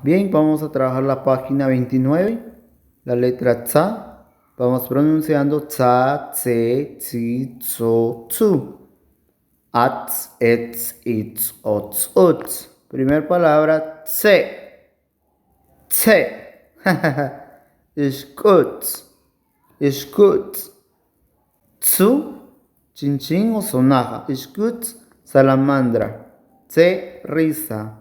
Bien, vamos a trabajar la página 29, la letra tsa. Vamos pronunciando tsa, tse, tsi, tso, tsu. Ats, ets, its, ots, uts. Primer palabra, tse. Tse. Ishkut. Ishkut. Tsu, chin chin o sonaja. Ishkut, salamandra. Tse, risa.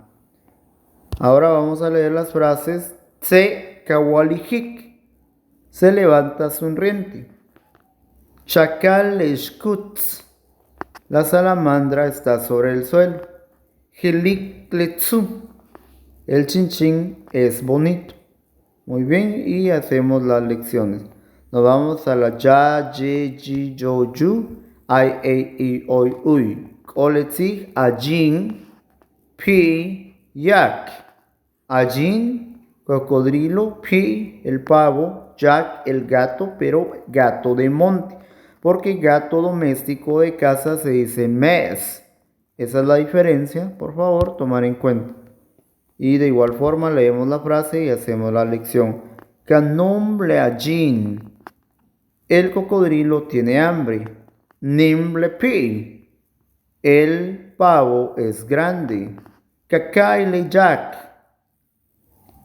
Ahora vamos a leer las frases. Tse, kawalijik. Se levanta sonriente. Chacal ishkut. La salamandra está sobre el suelo. Hilik letsu. El chinchín es bonito. Muy bien, y hacemos las lecciones. Nos vamos a la ya, ye, ji, yo, yu, ai, ei, i, oi, uy. Koletzi, ajin, pi, yak. Ajin, cocodrilo, pi, el pavo, yak, el gato, pero gato de monte. Porque gato doméstico de casa se dice mes. Esa es la diferencia, por favor, tomar en cuenta. Y de igual forma leemos la frase y hacemos la lección. Canomble ajin. El cocodrilo tiene hambre. Nimble pi. El pavo es grande. Kakaile jack.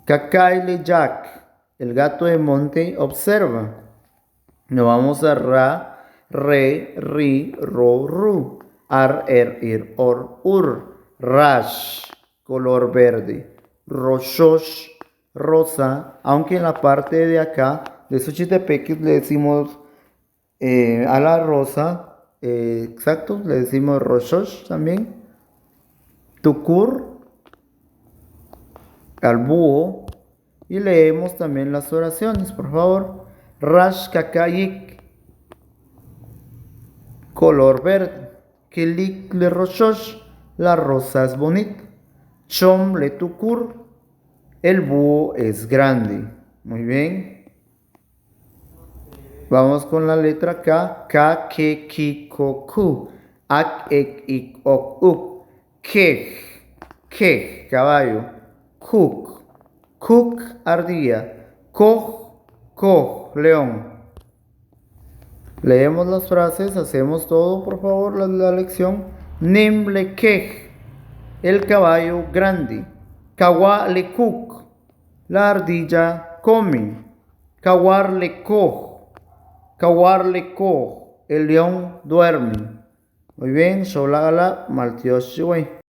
Kakaile jack. El gato de monte observa. Nos vamos a ra, re, ri, ro, ru. Ar, er, ir, or, ur. Rash, color verde. Roshosh, rosa. Aunque en la parte de acá, de Xochitepeques, le decimos a la rosa, exacto, le decimos roshosh también. Tukur, al búho. Y leemos también las oraciones, por favor. Rash kakayik, color verde. Kilik le roshosh, la rosa es bonita. Chom le tukur, el búho es grande. Muy bien. Vamos con la letra K. K, ke, ki, ko, ku. Ak, ek, ik, ok, uk. Kej, kej, caballo. Kuk, kuk, ardilla. Koj, koj, león. Leemos las frases, hacemos todo, por favor, la lección. Nimble kej, el caballo grande. Kawa le kuk, la ardilla come. Kawar le koj, kawar le koj, el león duerme. Muy bien, Sholala, Maltioshwe.